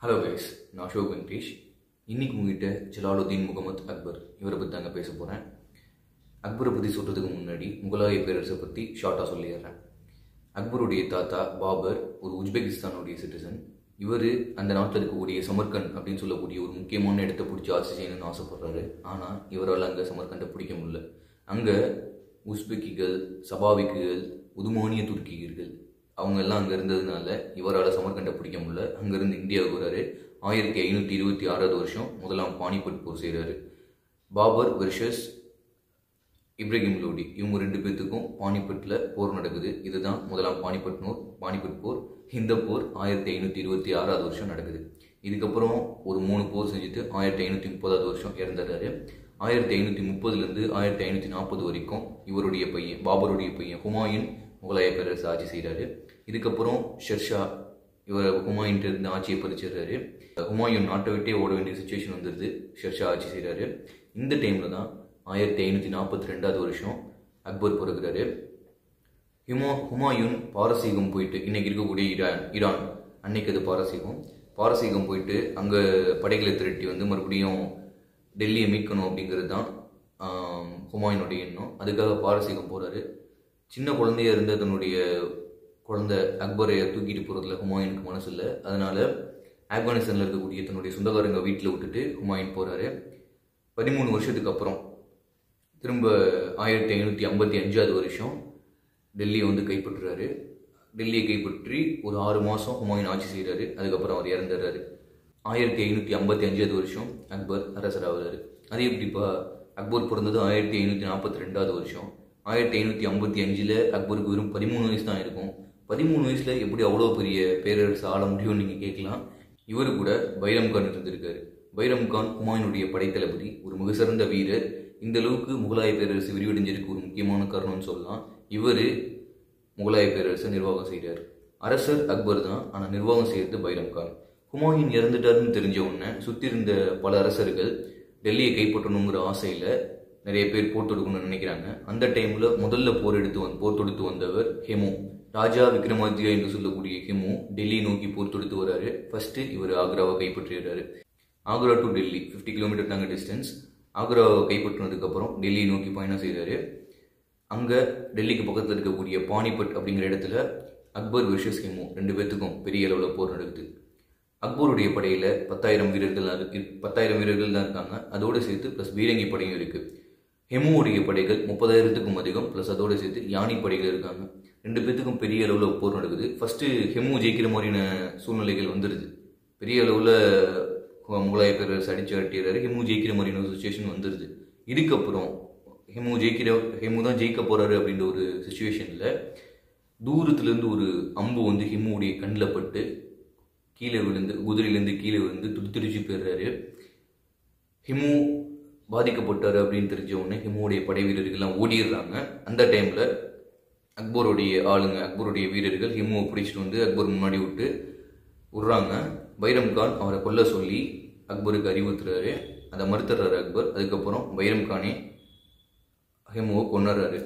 Hello guys, நான் அசோக் வெங்கடேஷ். இன்னைக்கு உங்ககிட்ட ஜலாலுதீன் முகமது அக்பர் இவரை பற்றி தாங்க பேச போகிறேன். அக்பரை பற்றி சொல்கிறதுக்கு முன்னாடி முகலாய பேரரசை பற்றி ஷார்ட்டாக சொல்லிடுறேன். அக்பருடைய தாத்தா பாபர் ஒரு உஸ்பெகிஸ்தானுடைய சிட்டிசன். இவர் அந்த நாட்டில் இருக்கக்கூடிய சமர்கண்ட் அப்படின்னு சொல்லக்கூடிய ஒரு முக்கியமான இடத்தை பிடிச்சி ஆட்சி செய்யணும்னு ஆசைப்படுறாரு. ஆனால் இவரால் அங்கே சமர்கண்டை பிடிக்க முடியல. அங்கே உஸ்பெக்கிகள், சபாவிக்குகள், உதுமானிய துருக்கியர்கள் அவங்க எல்லாம் அங்கே இருந்ததுனால இவரால் சமர்கண்டை பிடிக்க முடியல. அங்கேருந்து இந்தியாவுக்கு வராரு. 1526 முதலாம் பானிபட் போர் செய்கிறாரு. பாபர் வெர்சஸ் இப்ராஹிம் லோடி இவங்க ரெண்டு பேர்த்துக்கும் பானிபட்டில் போர் நடக்குது. இதுதான் முதலாம் பானிபட் போர். இந்த போர் 1526 நடக்குது. இதுக்கப்புறம் ஒரு 3 போர் செஞ்சுட்டு 1530 இறந்துடுறாரு. 1530 1540 வரைக்கும் இவருடைய பையன் பாபருடைய பையன் ஹுமாயூன் முகலாய பேரரசு ஆட்சி செய்கிறாரு. இதுக்கப்புறம் ஷெர்ஷா இவர் ஹுமாயூன் இருந்து ஆட்சியை பறிச்சிடுறாரு. ஹுமாயூன் நாட்டை விட்டே ஓட வேண்டிய சுச்சுவேஷன் வந்துடுது. ஷெர்ஷா ஆட்சி செய்கிறாரு. இந்த டைமில் தான் 1542 அக்பர் பிறகுறாரு. ஹுமாயூன் பாரசீகம் போயிட்டு, இன்னைக்கு இருக்கக்கூடிய ஈரான் அன்னைக்கு அது பாரசீகம் போயிட்டு அங்கே படைகளை திரட்டி வந்து மறுபடியும் டெல்லியை மீட்கணும் அப்படிங்கிறது தான் ஹுமாயூனுடைய எண்ணம். அதுக்காக பாரசீகம் போகிறாரு. சின்ன குழந்தைய இருந்த தன்னுடைய குழந்தை அக்பரை தூக்கிட்டு போகிறதுல ஹுமாயூனுக்கு மனசு இல்லை. அதனால் ஆப்கானிஸ்தானில் இருக்கக்கூடிய தன்னுடைய சொந்தக்காரங்க வீட்டில் விட்டுட்டு ஹுமாயூன் போகிறாரு. 13 வருஷத்துக்கு அப்புறம் திரும்ப 1555 டெல்லியை வந்து கைப்பற்றுறாரு. டெல்லியை கைப்பற்றி ஒரு 6 மாதம் ஹுமாயூன் ஆட்சி செய்கிறாரு. அதுக்கப்புறம் அவர் இறந்துடுறாரு. 1555 அக்பர் அரசராகிறாரு. அது எப்படிப்பா, அக்பர் பிறந்தது 1542 1555 அக்பருக்கு வெறும் 13 வயசு தான் இருக்கும். 13 வயசில் எப்படி அவ்வளோ பெரிய பேரரசு ஆள முடியும்னு நீங்கள் கேட்கலாம். இவர் கூட பைரம் கான் இருந்திருக்காரு. பைரம் கான் ஹுமாயூனுடைய படைத்தளபதி, ஒரு மிக சிறந்த வீரர். இந்த அளவுக்கு முகலாய பேரரசு விரிவடைஞ்சிருக்கு ஒரு முக்கியமான காரணம்னு சொல்லலாம். இவர் முகலாய பேரரசை நிர்வாகம் செய்கிறார். அரசர் அக்பர் தான், ஆனால் நிர்வாகம் செய்கிறது பைரம் கான். ஹுமாயூன் இறந்துட்டாருன்னு தெரிஞ்ச உடனே சுற்றி இருந்த பல அரசர்கள் டெல்லியை கைப்பற்றணுங்கிற ஆசையில் நிறைய பேர் போர் தொடுக்கணும்னு நினைக்கிறாங்க. அந்த டைமில் முதல்ல போர் தொடுத்து வந்தவர் ஹெமு. ராஜா விக்ரமாதித்யா என்று சொல்லக்கூடிய ஹெமு டெல்லியை நோக்கி போர் தொடுத்து வராரு. ஃபர்ஸ்ட் இவர் ஆக்ராவை கைப்பற்றிடுறாரு. ஆக்ரா டு டெல்லி 50 கிலோமீட்டர் தாங்க டிஸ்டன்ஸ். ஆக்ராவை கைப்பற்றினதுக்கப்புறம் டெல்லியை நோக்கி பயணம் செய்கிறாரு. அங்கே டெல்லிக்கு பக்கத்தில் இருக்கக்கூடிய பானிபட் அப்படிங்கிற இடத்துல அக்பர் வெர்சஸ் ஹெமு ரெண்டு பேர்த்துக்கும் பெரிய அளவில் போர் நடக்குது. அக்பருடைய படையில் 10,000 வீரர்கள் தான் இருக்காங்க. அதோடு சேர்த்து ப்ளஸ் பீரங்கி படையும் இருக்குது. ஹெமுவுடைய படைகள் 30,000க்கும் அதிகம், ப்ளஸ் அதோடு சேர்த்து யானை படைகள் இருக்காங்க. ரெண்டு பேர்த்துக்கும் பெரிய அளவில் போர் நடக்குது. ஃபஸ்ட்டு ஹெமு ஜெயிக்கிற மாதிரியான சூழ்நிலைகள் வந்துடுது. பெரிய அளவில் முகலாய பேரரசு அடித்து அட்டிடுறாரு. ஹெமு ஜெயிக்கிற மாதிரியான சுச்சுவேஷன் வந்துடுது. இதுக்கப்புறம் ஹெமு தான் ஜெயிக்க போகிறாரு அப்படின்ற ஒரு சுச்சுவேஷனில் தூரத்துலேருந்து ஒரு அம்பு வந்து ஹெமுவுடைய கண்ணில் பட்டு குதிரையிலேருந்து கீழே விழுந்து துடிச்சு போயிடுறாரு. ஹிமு பாதிக்கப்பட்டார் அப்படின்னு தெரிஞ்ச உடனே ஹிமுடைய படை வீரர்கள்லாம் ஓடிடுறாங்க. அந்த டைமில் அக்பருடைய வீரர்கள் ஹிமுவை பிடிச்சிட்டு வந்து அக்பர் முன்னாடி விடுறாங்க. பைரம் கான் அவரை கொல்ல சொல்லி அக்பருக்கு அறிவுறுத்துறாரு. அதை மறுத்துறாரு அக்பர். அதுக்கப்புறம் பைரம் கானே ஹிமுவை கொண்டுறாரு.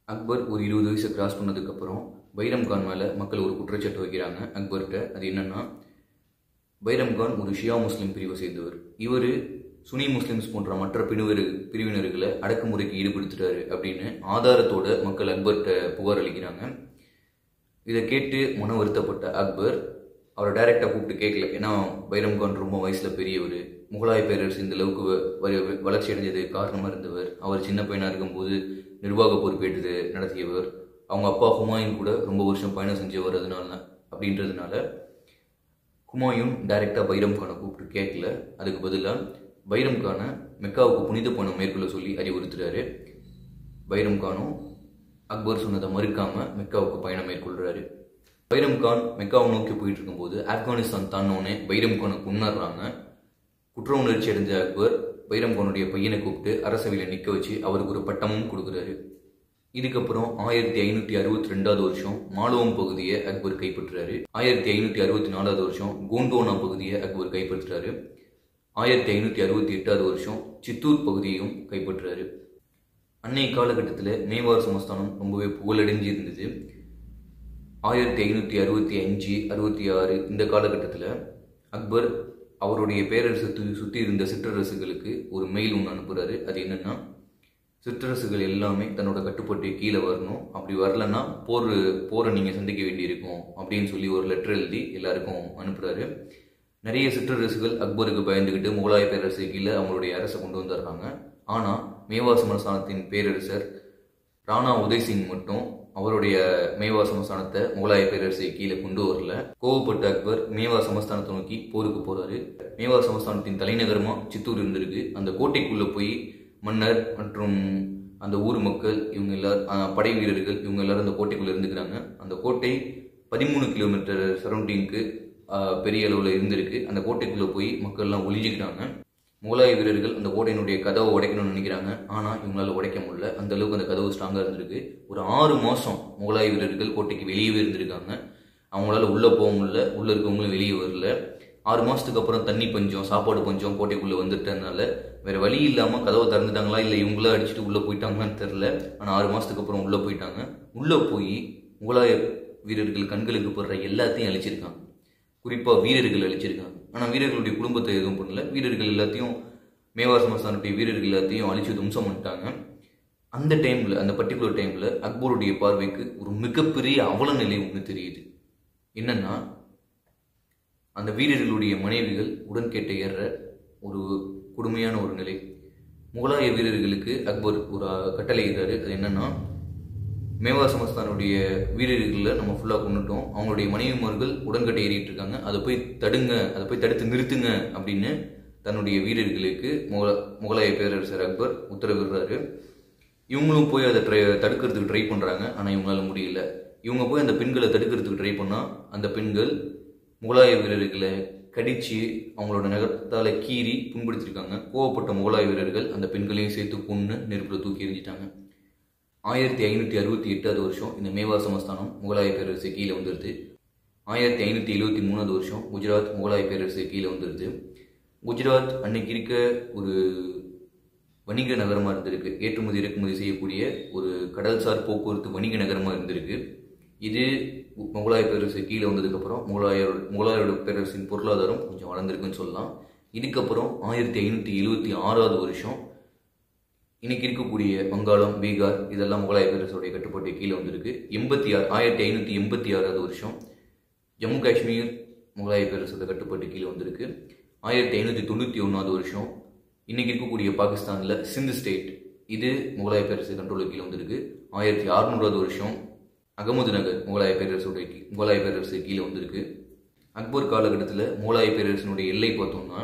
அக்பர் ஒரு 20 வயசை கிராஸ் பண்ணதுக்கப்புறம் பைரம் கான் மேலே மக்கள் ஒரு குற்றச்சாட்டு வைக்கிறாங்க அக்பர்கிட்ட. அது என்னன்னா, பைரம் கான் ஒரு ஷியா முஸ்லீம் பிரிவை சேர்ந்தவர். இவர் சுனி முஸ்லிம்ஸ் போன்ற மற்ற பிரிவினர்களை அடக்குமுறைக்கு ஈடுபடுத்துறாரு அப்படின்னு ஆதாரத்தோட மக்கள் அக்பர்கிட்ட புகார் அளிக்கிறாங்க. இதை கேட்டு மன வருத்தப்பட்ட அக்பர் அவரை டைரெக்டாக கூப்பிட்டு கேட்கல. ஏன்னா பைரம் கான் ரொம்ப வயசில் பெரியவர். முகலாய பேரரசு இந்த அளவுக்கு வளர்ச்சி அடைஞ்சது காரணமாக இருந்தவர். அவர் சின்ன பையனாக இருக்கும்போது நிர்வாக பொறுப்பேற்று நடத்தியவர். அவங்க அப்பா ஹுமாயூன் கூட ரொம்ப வருஷம் பயணம் செஞ்சவர். அப்படின்றதுனால ஹுமாயூன் டைரெக்டாக பைரம் கானை கூப்பிட்டு கேட்கல. அதுக்கு பதிலாக பைரம் கானை மெக்காவுக்கு புனித பயணம் மேற்கொள்ள சொல்லி அறிவுறுத்துறாரு. பைரம் கானும் அக்பர் சொன்னதை மறுக்காமல் மெக்காவுக்கு பயணம் மேற்கொள்கிறாரு. பைரம் கான் மெக்காவை நோக்கி போயிட்டு இருக்கும்போது ஆப்கானிஸ்தான் தானோன்னே பைரம் கானை கொண்டுறாங்க. குற்ற உணர்ச்சி அடைஞ்ச அக்பர் பைரம் கானுடைய பையனை கூப்பிட்டு அரசவையில் நிற்க வச்சு அவருக்கு ஒரு பட்டமும் கொடுக்குறாரு. இதுக்கப்புறம் 1562 மாலவம் பகுதியை அக்பர் கைப்பற்றுறாரு. 1564 கோண்டோனா பகுதியை அக்பர் கைப்பற்றுறாரு. 1568 சித்தூர் பகுதியையும் கைப்பற்றுறாரு. அன்னைய காலகட்டத்தில் மேவார் சமஸ்தானம் ரொம்பவே புகழடைஞ்சு இருந்தது. 1565, 66 இந்த காலகட்டத்தில் அக்பர் அவருடைய பேரரசை சுற்றி இருந்த சிற்றரசுகளுக்கு ஒரு மெயில் ஒன்று அனுப்புகிறாரு. அது என்னென்னா, சிற்றரசுகள் எல்லாமே தன்னோட கட்டுப்பாட்டு கீழே வரணும், அப்படி வரலன்னா போரை நீங்கள் சந்திக்க வேண்டியிருக்கும் அப்படின்னு சொல்லி ஒரு லெட்டர் எழுதி எல்லாருக்கும் அனுப்புகிறாரு. நிறைய சிற்றரசுகள் அக்பருக்கு பயந்துக்கிட்டு முகலாய பேரரசு கீழே அவங்களுடைய அரசை கொண்டு வந்துடுறாங்க. ஆனால் மேவா சமஸ்தானத்தின் பேரரசர் ராணா உதய்சிங் மட்டும் அவருடைய மேவா சமஸ்தானத்தை முகலாய பேரரசை கீழே கொண்டு வரல. கோவப்பட்ட அக்பர் மேவா சமஸ்தானத்தை நோக்கி போருக்கு போறாரு. மேவா சமஸ்தானத்தின் தலைநகரமா சித்தூர் இருந்திருக்கு. அந்த கோட்டைக்குள்ள போய் மன்னர் மற்றும் அந்த ஊர் மக்கள் இவங்க எல்லாரும் படை வீரர்கள் இவங்க எல்லாரும் அந்த கோட்டைக்குள்ள இருந்துக்கிறாங்க. அந்த கோட்டை 13 கிலோமீட்டர் சரௌண்டிங்க்கு பெரிய அளவில் இருந்திருக்கு. அந்த கோட்டைக்குள்ள போய் மக்கள்லாம் ஒளிஞ்சிக்கிறாங்க. முகலாய வீரர்கள் அந்த கோட்டையினுடைய கதவை உடைக்கணும்னு நினைக்கிறாங்க. ஆனால் இவங்களால உடைக்க முடியல. அந்த அளவுக்கு அந்த கதவு ஸ்ட்ராங்காக இருந்திருக்கு. ஒரு 6 மாதம் முகலாய வீரர்கள் கோட்டைக்கு வெளியவே இருந்திருக்காங்க. அவங்களால உள்ளே போக முடியல, உள்ளே இருக்கவங்களும் வெளியே வரல. 6 மாதத்துக்கு அப்புறம் தண்ணி பஞ்சம், சாப்பாடு பஞ்சம் கோட்டைக்குள்ளே வந்துட்டதுனால வேறு வழி இல்லாமல் கதவை திறந்துட்டாங்களா இல்லை இவங்களா அடிச்சுட்டு உள்ளே போயிட்டாங்களான்னு தெரில. ஆனால் 6 மாதத்துக்கு அப்புறம் உள்ளே போயிட்டாங்க. உள்ளே போய் முகலாய வீரர்கள் கண்களுக்கு படுற எல்லாத்தையும் அழிச்சிருக்காங்க. குறிப்பாக வீரர்கள் அழிச்சிருக்காங்க. ஆனால் வீரர்களுடைய குடும்பத்தை எதுவும் பண்ணல. வீரர்கள் எல்லாத்தையும் மேவா சமஸ்தானுடைய வீரர்கள் எல்லாத்தையும் அழிச்சு தும்சம் பண்ணிட்டாங்க. அந்த டைமில், அந்த பர்டிகுலர் டைமில் அக்பருடைய பார்வைக்கு ஒரு மிகப்பெரிய அவல நிலை ஒன்று தெரியுது. என்னன்னா, அந்த வீரர்களுடைய மனைவிகள் உடன்கேட்டை ஏற ஒரு கொடுமையான ஒரு நிலை. முகலாய வீரர்களுக்கு அக்பர் ஒரு கட்டளையிடுறாரு. அது என்னன்னா, மேவா சமஸ்தானுடைய வீரர்களில் நம்ம ஃபுல்லாக கொண்டுட்டோம், அவங்களுடைய மனைவிமார்கள் உடன்கட்டை ஏறிட்டு இருக்காங்க, அதை போய் தடுங்க, அதை போய் தடுத்து நிறுத்துங்க அப்படின்னு தன்னுடைய வீரர்களுக்கு முகலாய பேரரசர் அக்பர் உத்தரவிடுறாரு. இவங்களும் போய் அதை தடுக்கிறதுக்கு ட்ரை பண்ணுறாங்க. ஆனால் இவங்களால முடியல. இவங்க போய் அந்த பெண்களை தடுக்கிறதுக்கு ட்ரை பண்ணால் அந்த பெண்கள் முகலாய வீரர்களை கடித்து அவங்களோட நகத்தால் கீறி புண்படுத்திருக்காங்க. கோவப்பட்ட முகலாய வீரர்கள் அந்த பெண்களையும் சேர்த்து கொன்று நெருப்பில் தூக்கி எறிஞ்சிட்டாங்க. 1568 வருஷம் இந்த மேவா சமஸ்தானம் முகலாய பேரரசு கீழே வந்துடுது. 1573 வருஷம் குஜராத் முகலாய பேரரசு கீழே வந்துடுது. குஜராத் அன்னைக்கு இருக்க ஒரு வணிக நகரமாக இருந்திருக்கு. ஏற்றுமதி இறக்குமதி செய்யக்கூடிய ஒரு கடல்சார் போக்குவரத்து வணிக நகரமாக இருந்திருக்கு. இது முகலாய பேரரசு கீழே வந்ததுக்கப்புறம் முகலாயோட பேரரசின் பொருளாதாரம் கொஞ்சம் வளர்ந்துருக்குன்னு சொல்லலாம். இதுக்கப்புறம் 1576 வருஷம் இன்னைக்கு இருக்கக்கூடிய வங்காளம், பீகார் இதெல்லாம் முகலாய பேரரசுடைய கட்டுப்பாட்டு கீழே வந்திருக்கு. 1586 வருஷம் ஜம்மு காஷ்மீர் முகலாய பேரரசோட கட்டுப்பாட்டு கீழே வந்திருக்கு. 1591 வருஷம் இன்னைக்கு இருக்கக்கூடிய பாகிஸ்தானில் சிந்து ஸ்டேட் இது முகலாய பேரரசு கண்ட்ரோலுக்கு கீழே வந்திருக்கு. 1600 வருஷம் அகமது நகர் முகலாய பேரரசு கீழே வந்திருக்கு. அக்பர் காலகட்டத்தில் முகலாய பேரரசினுடைய எல்லை பார்த்தோம்னா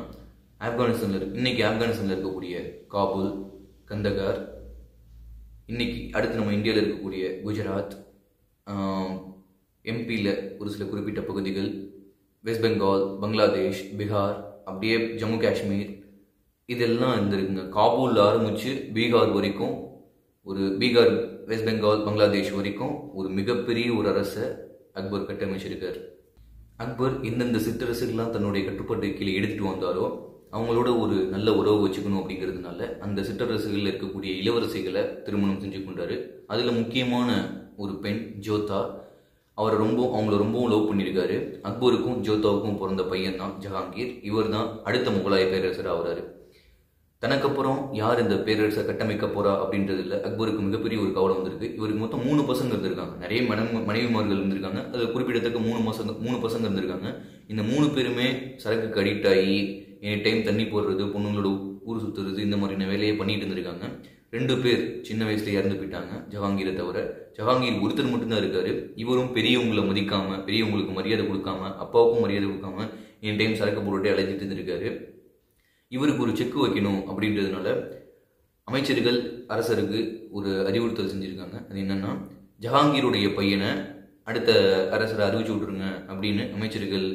ஆப்கானிஸ்தானில் இருக்கு. இன்னைக்கு ஆப்கானிஸ்தானில் இருக்கக்கூடிய காபூல், கந்தகார், இன்னைக்கு அடுத்து நம்ம இந்தியாவில் இருக்கக்கூடிய குஜராத், எம்பியில் ஒரு சில குறிப்பிட்ட பகுதிகள், வெஸ்ட் பெங்கால், பங்களாதேஷ், பீகார், அப்படியே ஜம்மு காஷ்மீர் இதெல்லாம் இருந்திருக்குங்க. காபூலில் ஆரம்பித்து பீகார் வரைக்கும், பீகார், வெஸ்ட் பெங்கால், பங்களாதேஷ் வரைக்கும் ஒரு மிகப்பெரிய ஒரு அரசை அக்பர் கட்டமைச்சிருக்கார். அக்பர் எந்தெந்த சிற்றரசுகள்லாம் தன்னுடைய கட்டுப்பாட்டு கீழே எடுத்துகிட்டு வந்தாரோ அவங்களோட ஒரு நல்ல உறவு வச்சுக்கணும் அப்படிங்கிறதுனால அந்த சிற்றரசுகளில் இருக்கக்கூடிய இளவரசிகளை திருமணம் செஞ்சு கொண்டாரு. அதில் முக்கியமான ஒரு பெண் ஜோதா. அவங்கள ரொம்பவும் லவ் பண்ணியிருக்காரு. அக்பருக்கும் ஜோதாவுக்கும் பிறந்த பையன் தான் ஜஹாங்கீர். இவர் தான் அடுத்த முகலாய பேரரசர் ஆகிறாரு. தனக்கப்புறம் யார் இந்த பேரரசை கட்டமைக்க போறா அப்படின்றதுல அக்பருக்கு மிகப்பெரிய ஒரு கவலை வந்திருக்கு. இவருக்கு மொத்தம் 3 பசங்க இருந்திருக்காங்க. நிறைய மனைவிமார்கள் இருந்திருக்காங்க. அது குறிப்பிடத்தக்க 3 பசங்க இருந்திருக்காங்க. இந்த 3 பேருமே சரக்குக்கு அடிக்ட் ஆகி எனி டைம் தண்ணி போடுறது, பொண்ணுங்களோட ஊர் சுற்றுறது, இந்த மாதிரியான வேலையை பண்ணிட்டு இருந்திருக்காங்க. 2 பேர் சின்ன வயசுல இறந்து போயிட்டாங்க ஜஹாங்கீரை தவிர. ஜஹாங்கீர் ஒருத்தர் மட்டும்தான் இருக்காரு. இவரும் பெரியவங்களை மதிக்காம, பெரியவங்களுக்கு மரியாதை கொடுக்காம, அப்பாவுக்கும் மரியாதை கொடுக்காம எனி டைம் சரக்கு போட்டுட்டே அழைச்சிட்டு இருந்திருக்காரு. இவருக்கு ஒரு செக் வைக்கணும் அப்படின்றதுனால அமைச்சர்கள் அரசருக்கு ஒரு அறிவுறுத்தல் செஞ்சுருக்காங்க. அது என்னன்னா, ஜஹாங்கீருடைய பையனை அடுத்த அரசரை அறிவிச்சு விட்டுருங்க அப்படின்னு அமைச்சர்கள்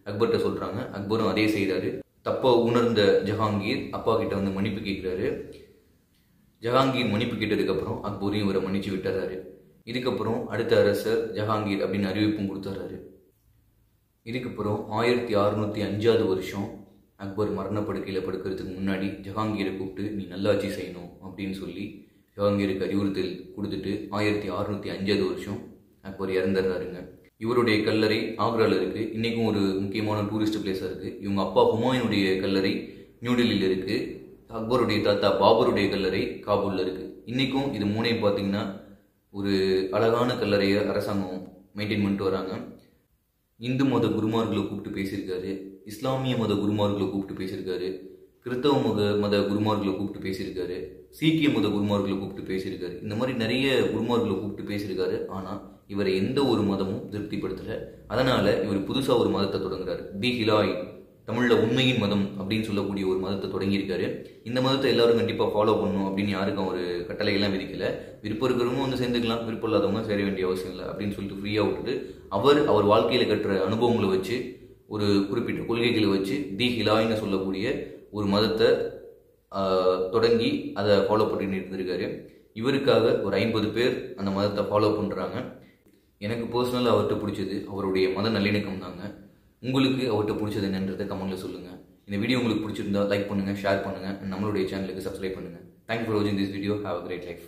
அக்பர்கிட்ட சொல்றாங்க. அக்பரும் அதே செய்கிறாரு. தப்பா உணர்ந்த ஜஹாங்கீர் அப்பா கிட்ட வந்து மன்னிப்பு கேட்கிறாரு. ஜஹாங்கீர் மன்னிப்பு கேட்டதுக்கப்புறம் அக்பரையும் இவரை மன்னிச்சு விட்டுறாரு. இதுக்கப்புறம் அடுத்த அரசர் ஜஹாங்கீர் அப்படின்னு அறிவிப்பும் கொடுத்துறாரு. இதுக்கப்புறம் 1605 வருஷம் அக்பர் மரணப்படுக்கையில் படுக்கிறதுக்கு முன்னாடி ஜஹாங்கீரை கூப்பிட்டு நீ நல்லாட்சி செய்யணும் அப்படின்னு சொல்லி ஜஹாங்கீருக்கு அறிவுறுத்தல் கொடுத்துட்டு 1605 வருஷம் அக்பர் இறந்துடுறாருங்க. இவருடைய கல்லறை ஆக்ராவில் இருக்குது. இன்றைக்கும் ஒரு முக்கியமான டூரிஸ்ட் பிளேஸாக இருக்குது. இவங்க அப்பா ஹுமாயூனுடைய கல்லறை நியூ டெல்லியில் இருக்குது. அக்பருடைய தாத்தா பாபருடைய கல்லறை காபூலில் இருக்குது. இன்றைக்கும் இது மூணையும் பார்த்தீங்கன்னா ஒரு அழகான கல்லறையை அரசாங்கம் மெயின்டைன் பண்ணிட்டு வராங்க. இந்து மத குருமார்களை கூப்பிட்டு பேசியிருக்காரு, இஸ்லாமிய மத குருமார்களை கூப்பிட்டு பேசியிருக்காரு, கிறிஸ்தவ மத குருமார்களை கூப்பிட்டு பேசியிருக்காரு, சீக்கிய மத குருமார்களை கூப்பிட்டு பேசியிருக்காரு. இந்த மாதிரி நிறைய குருமார்களை கூப்பிட்டு பேசியிருக்காரு. ஆனால் இவரை எந்த ஒரு மதமும் திருப்திப்படுத்தலை. அதனால் இவர் புதுசாக ஒரு மதத்தை தொடங்குறாரு. தி ஹிலாய், தமிழில் உண்மையின் மதம் அப்படின்னு சொல்லக்கூடிய ஒரு மதத்தை தொடங்கியிருக்காரு. இந்த மதத்தை எல்லாரும் கண்டிப்பாக ஃபாலோ பண்ணணும் அப்படின்னு யாருக்கும் ஒரு கட்டளையெல்லாம் விதிக்கலை. விருப்பம் இருக்கிறவங்க வந்து சேர்ந்துக்கலாம், விருப்பம் இல்லாதவங்க சேர வேண்டிய அவசியம் இல்லை அப்படின்னு சொல்லிட்டு ஃப்ரீயாக விட்டுட்டு அவர் வாழ்க்கையில் கட்டுற அனுபவங்களை வச்சு ஒரு குறிப்பிட்ட கொள்கைகளை வச்சு தி ஹிலாய்னு சொல்லக்கூடிய ஒரு மதத்தை தொடங்கி அதை ஃபாலோ பண்ணிட்டு இருந்திருக்காரு. இவருக்காக ஒரு 50 பேர் அந்த மதத்தை ஃபாலோ பண்ணுறாங்க. எனக்கு பர்சனலாக அவர்கிட்ட பிடிச்சது அவருடைய மத நல்லிணக்கம் தாங்க. உங்களுக்கு அவர்கிட்ட பிடிச்சது என்னன்றதை கமெண்ட்ல சொல்லுங்கள். இந்த வீடியோ உங்களுக்கு பிடிச்சிருந்தா லைக் பண்ணுங்கள், ஷேர் பண்ணுங்கள், நம்மளுடைய சேனலுக்கு சப்ஸ்கிரைப் பண்ணுங்கள். தேங்க்யூ ஃபார் வாட்சிங் this video. Have a great life.